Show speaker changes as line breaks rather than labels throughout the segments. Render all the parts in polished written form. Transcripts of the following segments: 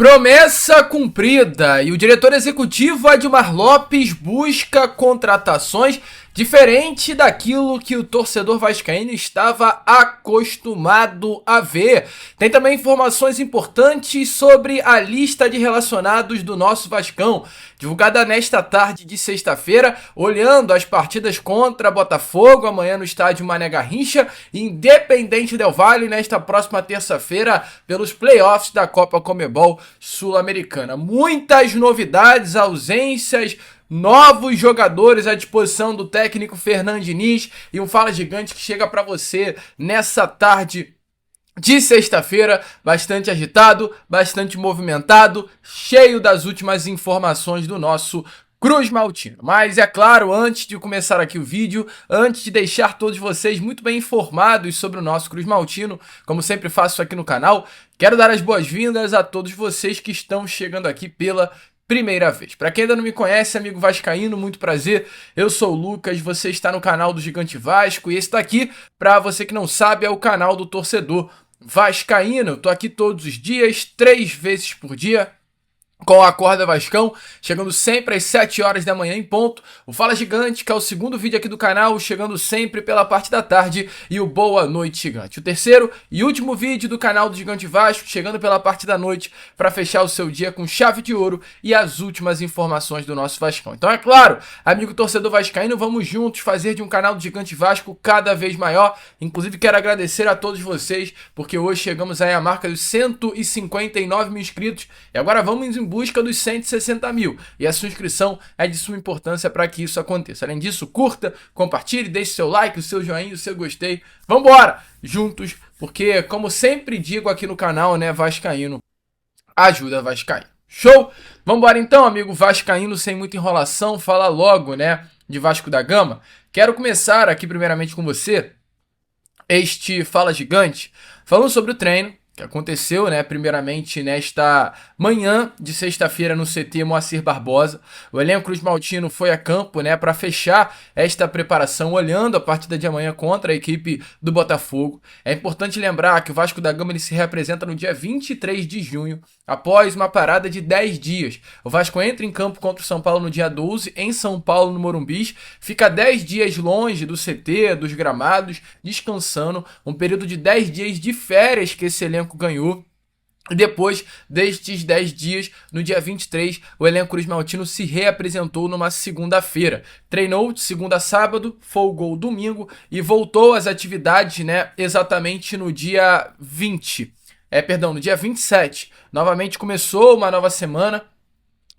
Promessa cumprida e o diretor executivo Admar Lopes busca contratações diferente daquilo que o torcedor vascaíno estava acostumado a ver. Tem também informações importantes sobre a lista de relacionados do nosso Vascão, divulgada nesta tarde de sexta-feira, olhando as partidas contra Botafogo, amanhã no estádio Mané Garrincha, e Independente Del Valle nesta próxima terça-feira, pelos playoffs da Copa Conmebol Sul-Americana. Muitas novidades, ausências, novos jogadores à disposição do técnico Fernando Diniz e um Fala Gigante que chega para você nessa tarde de sexta-feira, bastante agitado, bastante movimentado, cheio das últimas informações do nosso Cruz Maltino. Mas é claro, antes de começar aqui o vídeo, antes de deixar todos vocês muito bem informados sobre o nosso Cruz Maltino, como sempre faço aqui no canal, quero dar as boas-vindas a todos vocês que estão chegando aqui pela primeira vez. Para quem ainda não me conhece, amigo vascaíno, muito prazer. Eu sou o Lucas, você está no canal do Gigante Vasco e esse daqui, para você que não sabe, é o canal do torcedor vascaíno. Eu tô aqui todos os dias, 3 vezes por dia, com a Acorda Vascão, chegando sempre às 7 horas da manhã em ponto. O Fala Gigante, que é o segundo vídeo aqui do canal, chegando sempre pela parte da tarde. E o Boa Noite Gigante, o terceiro e último vídeo do canal do Gigante Vasco, chegando pela parte da noite para fechar o seu dia com chave de ouro e as últimas informações do nosso Vascão. Então é claro, amigo torcedor vascaíno, vamos juntos fazer de um canal do Gigante Vasco cada vez maior. Inclusive quero agradecer a todos vocês, porque hoje chegamos aí à marca dos 159 mil inscritos. E agora vamos em busca dos 160 mil. E a sua inscrição é de suma importância para que isso aconteça. Além disso, curta, compartilhe, deixe seu like, o seu joinha, o seu gostei. Vambora! Juntos, porque como sempre digo aqui no canal, né, vascaíno ajuda vascaíno. Show? Vambora então, amigo vascaíno, sem muita enrolação, fala logo, né, de Vasco da Gama. Quero começar aqui primeiramente com você, este Fala Gigante, falando sobre o treino que aconteceu, né, primeiramente nesta manhã de sexta-feira no CT Moacir Barbosa. O elenco Cruz Maltino foi a campo, né, para fechar esta preparação, olhando a partida de amanhã contra a equipe do Botafogo. É importante lembrar que o Vasco da Gama ele se representa no dia 23 de junho, após uma parada de 10 dias. O Vasco entra em campo contra o São Paulo no dia 12, em São Paulo, no Morumbis, fica 10 dias longe do CT, dos gramados, descansando, um período de 10 dias de férias que esse elenco ganhou. E depois destes 10 dias, no dia 23, o elenco Cruz Maltino se reapresentou numa segunda-feira. Treinou de segunda a sábado, folgou domingo e voltou às atividades, né, exatamente no dia 20. No dia 27. Novamente começou uma nova semana.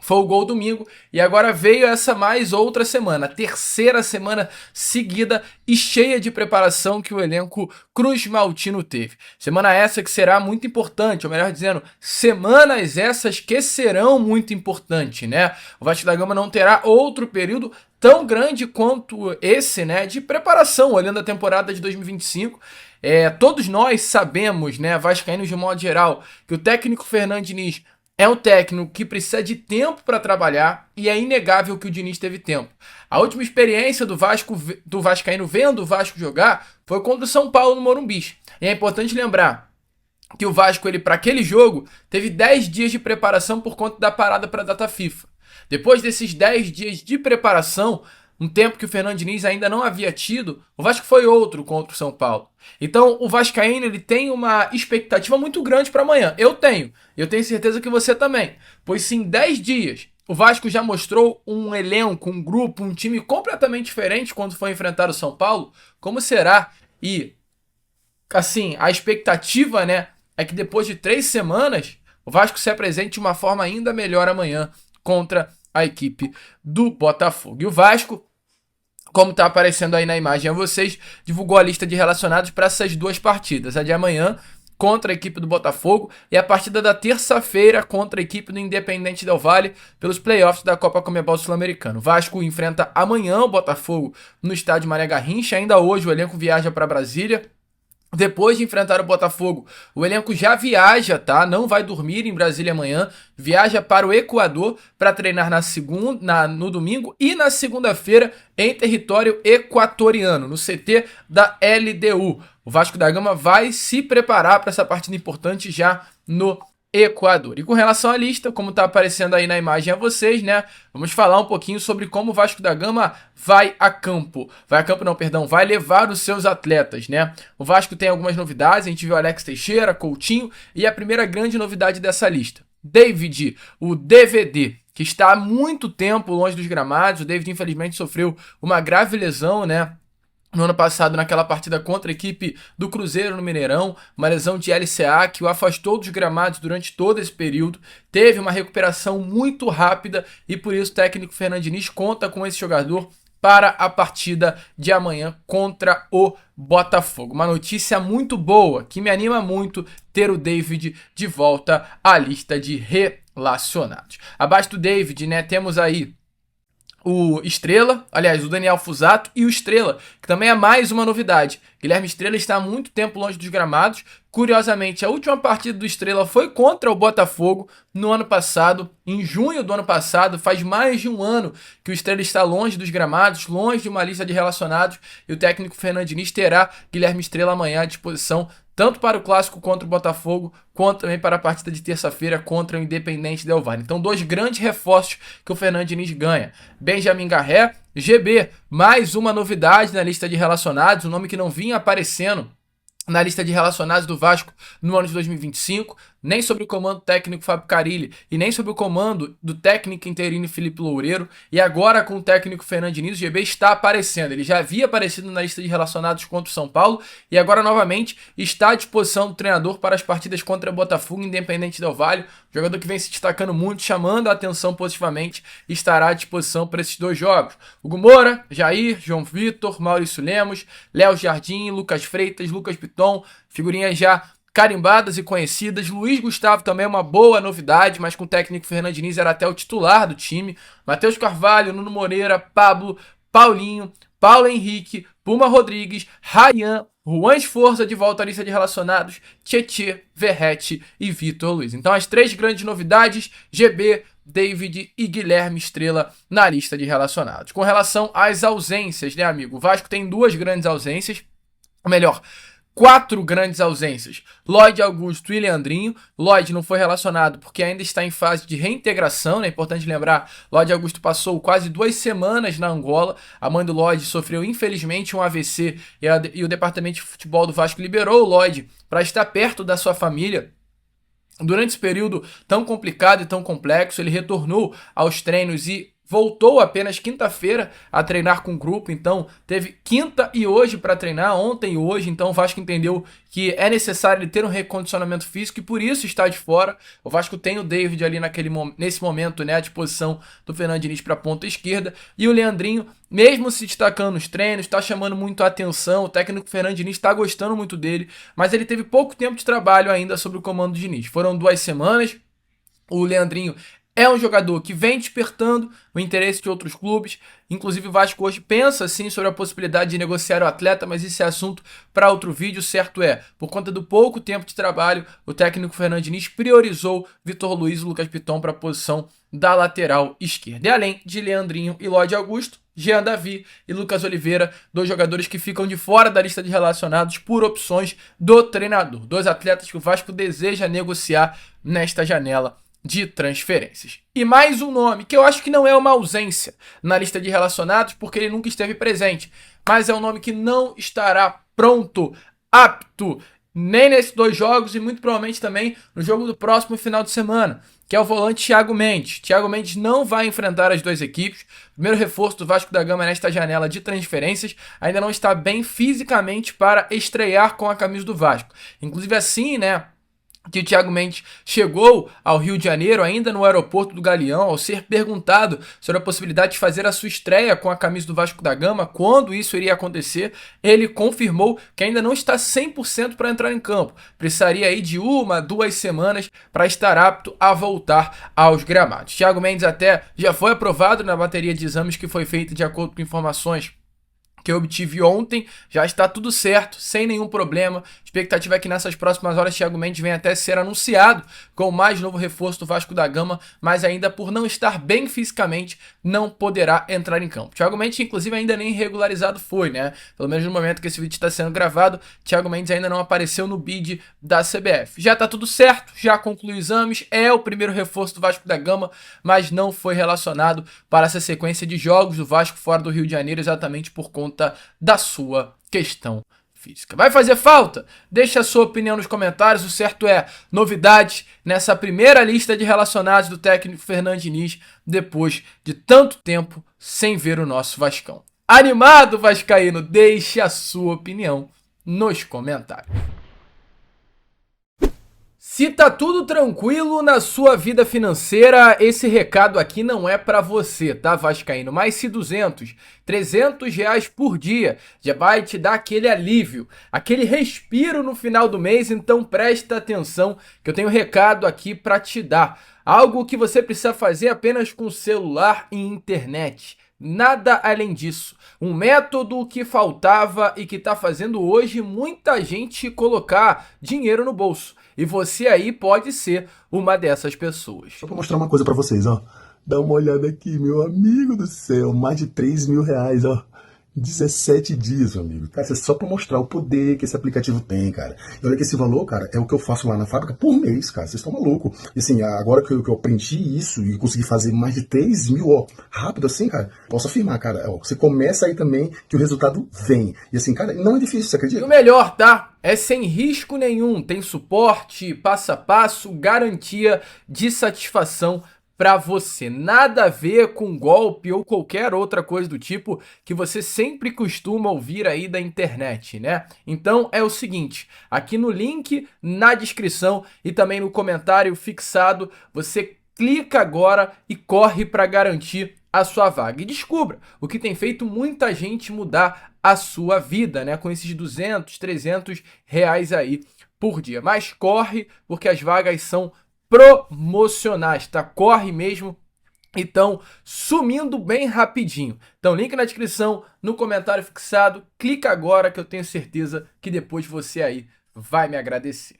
Folgou domingo e agora veio essa mais outra semana, a terceira semana seguida e cheia de preparação que o elenco Cruz Maltino teve. Semana essa que será muito importante, ou melhor dizendo, semanas essas que serão muito importantes, né? O Vasco da Gama não terá outro período tão grande quanto esse, né, de preparação, olhando a temporada de 2025. Todos nós sabemos, né, vascaínos de modo geral, que o técnico Fernando Diniz é um técnico que precisa de tempo para trabalhar e é inegável que o Diniz teve tempo. A última experiência do vascaíno vendo o Vasco jogar foi contra o São Paulo no Morumbis. E é importante lembrar que o Vasco, ele para aquele jogo, teve 10 dias de preparação por conta da parada para a data FIFA. Depois desses 10 dias de preparação, um tempo que o Fernando Diniz ainda não havia tido, o Vasco foi outro contra o São Paulo. Então o vascaíno ele tem uma expectativa muito grande para amanhã. Eu tenho certeza que você também. Pois se em 10 dias o Vasco já mostrou um elenco, um grupo, um time completamente diferente quando foi enfrentar o São Paulo, como será? E assim, a expectativa, né, é que depois de 3 semanas o Vasco se apresente de uma forma ainda melhor amanhã contra a equipe do Botafogo. E o Vasco, como está aparecendo aí na imagem a vocês, divulgou a lista de relacionados para essas duas partidas. A de amanhã contra a equipe do Botafogo e a partida da terça-feira contra a equipe do Independente Del Valle pelos playoffs da Copa Conmebol Sul-Americana. O Vasco enfrenta amanhã o Botafogo no estádio Mané Garrincha. Ainda hoje o elenco viaja para Brasília. Depois de enfrentar o Botafogo, o elenco já viaja, tá? Não vai dormir em Brasília amanhã. Viaja para o Equador para treinar no domingo e na segunda-feira em território equatoriano, no CT da LDU. O Vasco da Gama vai se preparar para essa partida importante já no Equador. E com relação à lista, como está aparecendo aí na imagem a vocês, né? Vamos falar um pouquinho sobre como o Vasco da Gama vai a campo. Vai a campo não, perdão, vai levar os seus atletas, né? O Vasco tem algumas novidades, a gente viu Alex Teixeira, Coutinho e a primeira grande novidade dessa lista, David, o DVD, que está há muito tempo longe dos gramados. O David infelizmente sofreu uma grave lesão, né? No ano passado, naquela partida contra a equipe do Cruzeiro no Mineirão, uma lesão de LCA que o afastou dos gramados durante todo esse período, teve uma recuperação muito rápida e por isso o técnico Fernando Diniz conta com esse jogador para a partida de amanhã contra o Botafogo. Uma notícia muito boa, que me anima muito ter o David de volta à lista de relacionados. Abaixo do David, né, temos aí o Estrela, aliás, o Daniel Fusato e o Estrela, que também é mais uma novidade. Guilherme Estrela está há muito tempo longe dos gramados. Curiosamente, a última partida do Estrela foi contra o Botafogo no ano passado, em junho do ano passado. Faz mais de um ano que o Estrela está longe dos gramados, longe de uma lista de relacionados, e o técnico Fernando Diniz terá Guilherme Estrela amanhã à disposição, tanto para o clássico contra o Botafogo, quanto também para a partida de terça-feira contra o Independente Del Valle. Então, dois grandes reforços que o Fernando Diniz ganha. Benjamin Garré, GB, mais uma novidade na lista de relacionados, um nome que não vinha aparecendo na lista de relacionados do Vasco no ano de 2025, nem sob o comando técnico Fábio Carille e nem sob o comando do técnico interino Felipe Loureiro, e agora com o técnico Fernando Diniz, o GB está aparecendo. Ele já havia aparecido na lista de relacionados contra o São Paulo e agora novamente está à disposição do treinador para as partidas contra o Botafogo, Independente Del Valle, jogador que vem se destacando muito, chamando a atenção positivamente, estará à disposição para esses dois jogos. Hugo Moura, Jair, João Vitor, Maurício Lemos, Léo Jardim, Lucas Freitas, Lucas Piton, figurinhas já carimbadas e conhecidas. Luiz Gustavo também é uma boa novidade, mas com o técnico Fernando Diniz era até o titular do time. Matheus Carvalho, Nuno Moreira, Pablo, Paulinho, Paulo Henrique, Puma Rodrigues, Ryan, Juan Esforza de volta à lista de relacionados, Tietê, Verrete e Vitor Luiz. Então as três grandes novidades, GB, David e Guilherme Estrela na lista de relacionados. Com relação às ausências, né, amigo? O Vasco tem duas grandes ausências, ou melhor, 4 grandes ausências. Lloyd Augusto e Leandrinho. Lloyd não foi relacionado porque ainda está em fase de reintegração, né? É importante lembrar, Lloyd Augusto passou quase 2 semanas na Angola. A mãe do Lloyd sofreu infelizmente um AVC e o departamento de futebol do Vasco liberou o Lloyd para estar perto da sua família. Durante esse período tão complicado e tão complexo, ele retornou aos treinos e voltou apenas quinta-feira a treinar com o grupo, então teve quinta e hoje para treinar, ontem e hoje, então o Vasco entendeu que é necessário ele ter um recondicionamento físico e por isso está de fora. O Vasco tem o David ali nesse momento, né, à disposição do Fernando Diniz para a ponta esquerda, e o Leandrinho, mesmo se destacando nos treinos, está chamando muito a atenção, o técnico Fernando Diniz está gostando muito dele, mas ele teve pouco tempo de trabalho ainda sob o comando do Diniz. Foram 2 semanas, o Leandrinho é um jogador que vem despertando o interesse de outros clubes. Inclusive o Vasco hoje pensa sim sobre a possibilidade de negociar o atleta, mas esse é assunto para outro vídeo. Certo é, por conta do pouco tempo de trabalho, o técnico Fernando Diniz priorizou Vitor Luiz e Lucas Piton para a posição da lateral esquerda. E além de Leandrinho e Lloyd Augusto, Jean Davi e Lucas Oliveira, 2 jogadores que ficam de fora da lista de relacionados por opções do treinador. 2 atletas que o Vasco deseja negociar nesta janela de transferências. E mais um nome, que eu acho que não é uma ausência na lista de relacionados, porque ele nunca esteve presente, mas é um nome que não estará pronto, apto, nem nesses 2 jogos e muito provavelmente também no jogo do próximo final de semana, que é o volante Thiago Mendes. Thiago Mendes não vai enfrentar as 2 equipes. O primeiro reforço do Vasco da Gama nesta janela de transferências ainda não está bem fisicamente para estrear com a camisa do Vasco. Inclusive assim, né, que o Thiago Mendes chegou ao Rio de Janeiro ainda no aeroporto do Galeão, ao ser perguntado sobre a possibilidade de fazer a sua estreia com a camisa do Vasco da Gama, quando isso iria acontecer, ele confirmou que ainda não está 100% para entrar em campo. Precisaria aí de 1, 2 semanas para estar apto a voltar aos gramados. Thiago Mendes até já foi aprovado na bateria de exames que foi feita de acordo com informações que eu obtive ontem, já está tudo certo, sem nenhum problema. A expectativa é que nessas próximas horas Thiago Mendes venha até ser anunciado com o mais novo reforço do Vasco da Gama, mas ainda por não estar bem fisicamente, não poderá entrar em campo. Thiago Mendes, inclusive, ainda nem regularizado foi, né? Pelo menos no momento que esse vídeo está sendo gravado, Thiago Mendes ainda não apareceu no bid da CBF. Já está tudo certo, já concluiu exames, é o primeiro reforço do Vasco da Gama, mas não foi relacionado para essa sequência de jogos do Vasco fora do Rio de Janeiro, exatamente por conta da sua questão física. Vai fazer falta? Deixa a sua opinião nos comentários. O certo é novidades nessa primeira lista de relacionados do técnico Fernando Diniz depois de tanto tempo sem ver o nosso Vascão. Animado, vascaíno? Deixe a sua opinião nos comentários. Se tá tudo tranquilo na sua vida financeira, esse recado aqui não é pra você, tá, vascaíno? Mas se 200, 300 reais por dia já vai te dar aquele alívio, aquele respiro no final do mês, então presta atenção que eu tenho um recado aqui pra te dar. Algo que você precisa fazer apenas com celular e internet. Nada além disso. Um método que faltava e que tá fazendo hoje muita gente colocar dinheiro no bolso. E você aí pode ser uma dessas pessoas.
Só pra mostrar uma coisa pra vocês, ó. Dá uma olhada aqui, meu amigo do céu. Mais de 3 mil reais, ó. 17 dias, meu amigo. Cara, isso é só pra mostrar o poder que esse aplicativo tem, cara. E olha que esse valor, cara, é o que eu faço lá na fábrica por mês, cara. Vocês estão malucos. E assim, agora que eu aprendi isso e consegui fazer mais de 3 mil, ó, rápido assim, cara, posso afirmar, cara, ó, você começa aí também que o resultado vem. E assim, cara, não é difícil, você acredita?
E o melhor, tá? É sem risco nenhum. Tem suporte, passo a passo, garantia de satisfação para você. Nada a ver com golpe ou qualquer outra coisa do tipo que você sempre costuma ouvir aí da internet, né? Então é o seguinte, aqui no link na descrição e também no comentário fixado, você clica agora e corre para garantir a sua vaga. E descubra o que tem feito muita gente mudar a sua vida, né? Com esses 200, 300 reais aí por dia. Mas corre, porque as vagas são promocionais, tá? Corre mesmo. Então, sumindo bem rapidinho. Então, link na descrição, no comentário fixado. Clica agora que eu tenho certeza que depois você aí vai me agradecer.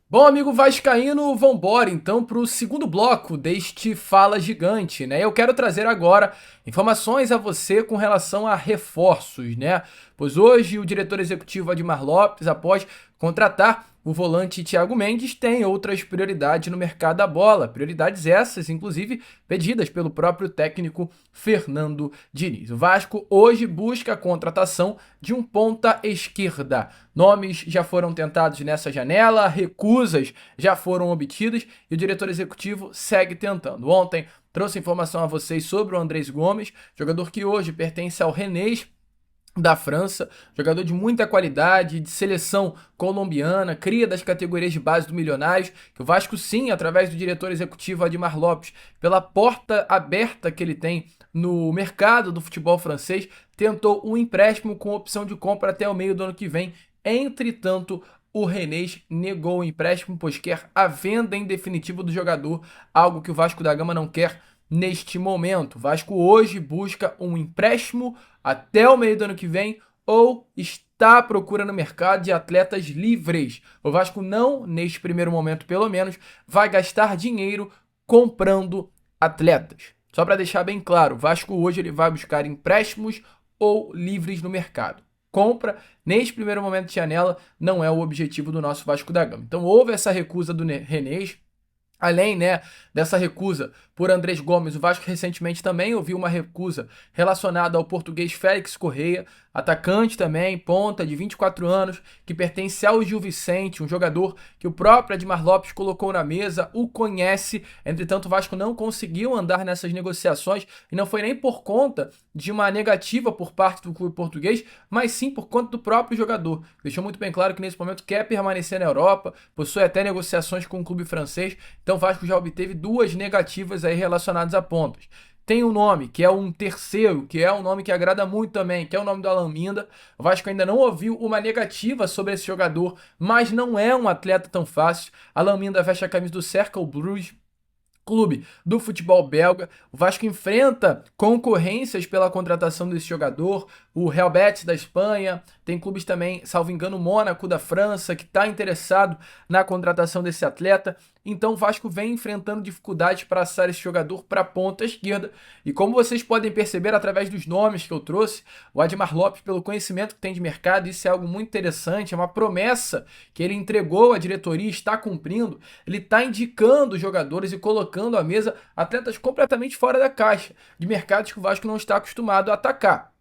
Bom, amigo vascaíno, vambora então para o segundo bloco deste Fala Gigante, né? Eu quero trazer agora informações a você com relação a reforços, né? Pois hoje o diretor executivo Admar Lopes, após contratar o volante Thiago Mendes, tem outras prioridades no mercado da bola. Prioridades essas, inclusive, pedidas pelo próprio técnico Fernando Diniz. O Vasco hoje busca a contratação de um ponta esquerda. Nomes já foram tentados nessa janela, recusas já foram obtidas e o diretor executivo segue tentando. Ontem trouxe informação a vocês sobre o Andrés Gomes, jogador que hoje pertence ao Rennes da França, jogador de muita qualidade, de seleção colombiana, cria das categorias de base do Milionários, que o Vasco sim, através do diretor executivo Admar Lopes, pela porta aberta que ele tem no mercado do futebol francês, tentou um empréstimo com opção de compra até o meio do ano que vem. Entretanto, o Rennes negou o empréstimo, pois quer a venda em definitivo do jogador, algo que o Vasco da Gama não quer neste momento. O Vasco hoje busca um empréstimo até o meio do ano que vem ou está à procura no mercado de atletas livres. O Vasco não, neste primeiro momento pelo menos, vai gastar dinheiro comprando atletas. Só para deixar bem claro, o Vasco hoje ele vai buscar empréstimos ou livres no mercado. Compra, neste primeiro momento de janela, não é o objetivo do nosso Vasco da Gama. Então houve essa recusa do Rennes. Além, né, dessa recusa por Andrés Gomes, o Vasco recentemente também ouviu uma recusa relacionada ao português Félix Correia, atacante também, ponta de 24 anos, que pertence ao Gil Vicente, um jogador que o próprio Admar Lopes colocou na mesa, o conhece. Entretanto, o Vasco não conseguiu andar nessas negociações e não foi nem por conta de uma negativa por parte do clube português, mas sim por conta do próprio jogador. Deixou muito bem claro que nesse momento quer permanecer na Europa, possui até negociações com o clube francês, então o Vasco já obteve 2 negativas aí relacionadas a pontas. Tem um nome, que é um terceiro, que é um nome que agrada muito também, que é o nome do Alan Minda. O Vasco ainda não ouviu uma negativa sobre esse jogador, mas não é um atleta tão fácil. Alan Minda veste a camisa do Cercle Bruges, clube do futebol belga. O Vasco enfrenta concorrências pela contratação desse jogador, o Real Betis da Espanha, tem clubes também, salvo engano, o Mônaco da França, que está interessado na contratação desse atleta. Então o Vasco vem enfrentando dificuldades para assar esse jogador para a ponta esquerda. E como vocês podem perceber através dos nomes que eu trouxe, o Admar Lopes, pelo conhecimento que tem de mercado, isso é algo muito interessante, é uma promessa que ele entregou à diretoria, está cumprindo. Ele está indicando os jogadores e colocando à mesa atletas completamente fora da caixa, de mercados que o Vasco não está acostumado a atacar.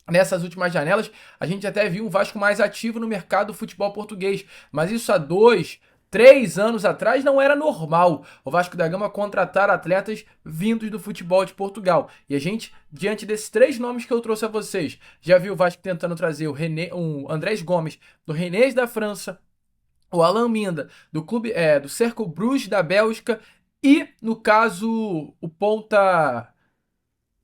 Nessas últimas janelas, a gente até viu um Vasco mais ativo no mercado do futebol português, mas isso há 2, 3 anos atrás não era normal o Vasco da Gama contratar atletas vindos do futebol de Portugal. E a gente, diante desses 3 nomes que eu trouxe a vocês, já viu o Vasco tentando trazer o Andrés Gomes do Rennes da França, o Alan Minda do clube do Cercle Bruges da Bélgica e, no caso, o ponta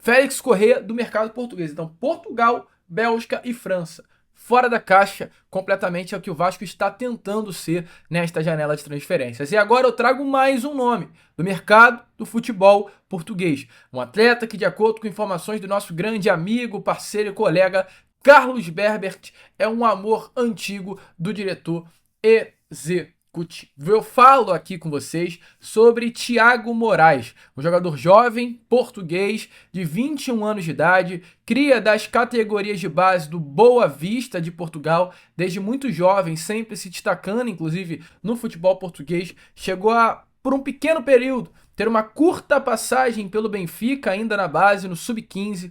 Félix Correa do mercado português. Então, Portugal, Bélgica e França. Fora da caixa, completamente é o que o Vasco está tentando ser nesta janela de transferências. E agora eu trago mais um nome do mercado do futebol português. Um atleta que, de acordo com informações do nosso grande amigo, parceiro e colega Carlos Berbert, é um amor antigo do diretor executivo. Eu falo aqui com vocês sobre Thiago Moraes, um jogador jovem, português, de 21 anos de idade, cria das categorias de base do Boa Vista de Portugal, desde muito jovem, sempre se destacando, inclusive no futebol português, chegou a, por um pequeno período, ter uma curta passagem pelo Benfica, ainda na base, no Sub-15,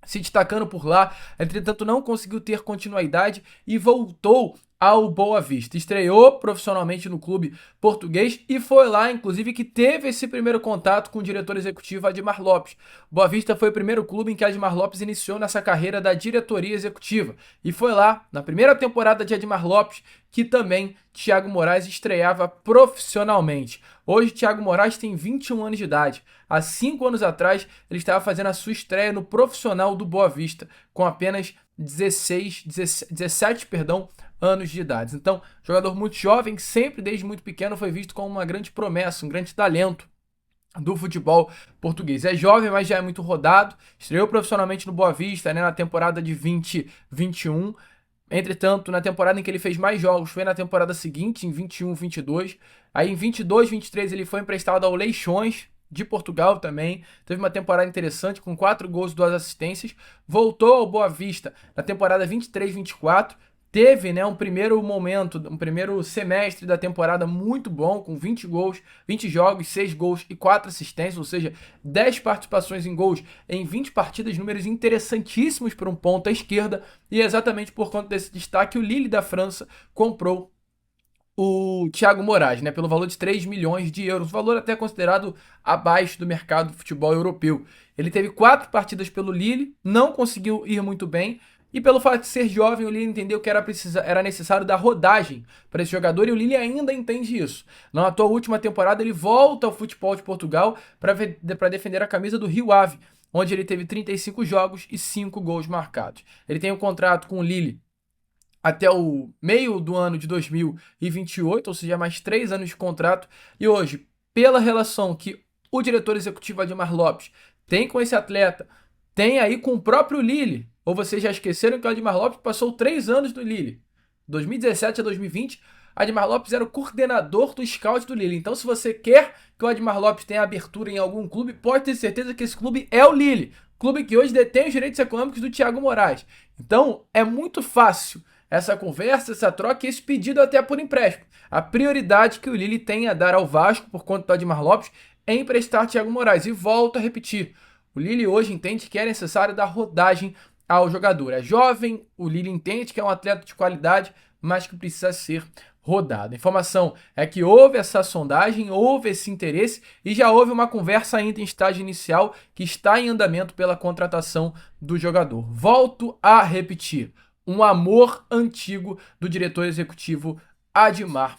se destacando por lá, entretanto não conseguiu ter continuidade e voltou ao Boa Vista. Estreou profissionalmente no clube português e foi lá, inclusive, que teve esse primeiro contato com o diretor executivo Admar Lopes. Boa Vista foi o primeiro clube em que Admar Lopes iniciou nessa carreira da diretoria executiva. E foi lá, na primeira temporada de Admar Lopes, que também Thiago Moraes estreava profissionalmente. Hoje, Thiago Moraes tem 21 anos de idade. Há 5 anos atrás, ele estava fazendo a sua estreia no profissional do Boa Vista, com apenas 17 anos de idade. Então, jogador muito jovem, que sempre desde muito pequeno foi visto como uma grande promessa, um grande talento do futebol português. É jovem, mas já é muito rodado. Estreou profissionalmente no Boa Vista, né, na temporada de 2021. Entretanto, na temporada em que ele fez mais jogos foi na temporada seguinte, em 21-22. Aí em 22-23 ele foi emprestado ao Leixões de Portugal também. Teve uma temporada interessante com 4 gols e 2 assistências. Voltou ao Boa Vista na temporada 23-24. Teve, né, um primeiro semestre da temporada muito bom, com 20 gols, 20 jogos, 6 gols e 4 assistências, ou seja, 10 participações em gols em 20 partidas, números interessantíssimos para um ponta esquerda, e exatamente por conta desse destaque o Lille da França comprou o Thiago Moraes, né, pelo valor de 3 milhões de euros, valor até considerado abaixo do mercado do futebol europeu. Ele teve 4 partidas pelo Lille, não conseguiu ir muito bem, e pelo fato de ser jovem, o Lille entendeu que era necessário dar rodagem para esse jogador, e o Lille ainda entende isso. Na atual última temporada, ele volta ao futebol de Portugal para defender a camisa do Rio Ave, onde ele teve 35 jogos e 5 gols marcados. Ele tem um contrato com o Lille até o meio do ano de 2028, ou seja, mais 3 anos de contrato. E hoje, pela relação que o diretor executivo Admar Lopes tem com esse atleta, tem aí com o próprio Lille. Ou vocês já esqueceram que o Admar Lopes passou 3 anos no Lille? 2017 a 2020, Admar Lopes era o coordenador do scout do Lille. Então, se você quer que o Admar Lopes tenha abertura em algum clube, pode ter certeza que esse clube é o Lille. Clube que hoje detém os direitos econômicos do Thiago Moraes. Então, é muito fácil essa conversa, essa troca e esse pedido até por empréstimo. A prioridade que o Lille tem a dar ao Vasco, por conta do Admar Lopes, é emprestar Thiago Moraes. E volto a repetir, o Lille hoje entende que é necessário dar rodagem ao jogador. É jovem, o Lille entende que é um atleta de qualidade, mas que precisa ser rodado. A informação é que houve essa sondagem, houve esse interesse e já houve uma conversa ainda em estágio inicial que está em andamento pela contratação do jogador. Volto a repetir, um amor antigo do diretor executivo Admar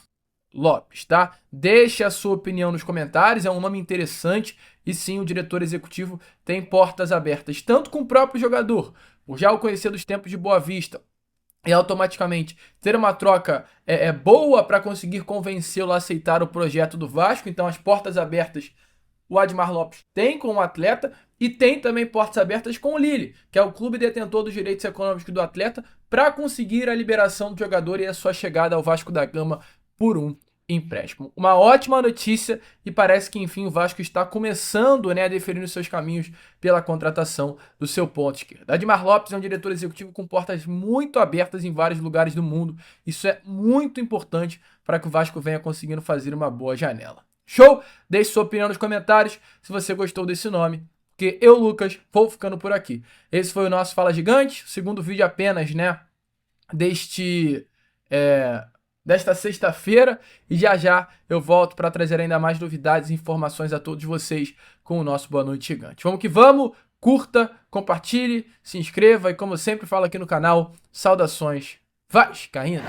Lopes, tá? Deixe a sua opinião nos comentários, é um nome interessante e sim, o diretor executivo tem portas abertas, tanto com o próprio jogador, por já o conhecer dos tempos de Boa Vista, e automaticamente ter uma troca boa para conseguir convencê-lo a aceitar o projeto do Vasco. Então as portas abertas o Admar Lopes tem com o atleta e tem também portas abertas com o Lille, que é o clube detentor dos direitos econômicos do atleta, para conseguir a liberação do jogador e a sua chegada ao Vasco da Gama por um empréstimo. Uma ótima notícia e parece que enfim o Vasco está começando, a definir os seus caminhos pela contratação do seu ponto esquerdo. Admar Lopes é um diretor executivo com portas muito abertas em vários lugares do mundo. Isso é muito importante para que o Vasco venha conseguindo fazer uma boa janela. Show? Deixe sua opinião nos comentários se você gostou desse nome, porque eu, Lucas, vou ficando por aqui. Esse foi o nosso Fala Gigante, o segundo vídeo apenas, desta sexta-feira, e já eu volto para trazer ainda mais novidades e informações a todos vocês com o nosso Boa Noite Gigante. Vamos que vamos, curta, compartilhe, se inscreva e como eu sempre falo aqui no canal, saudações vascaínas!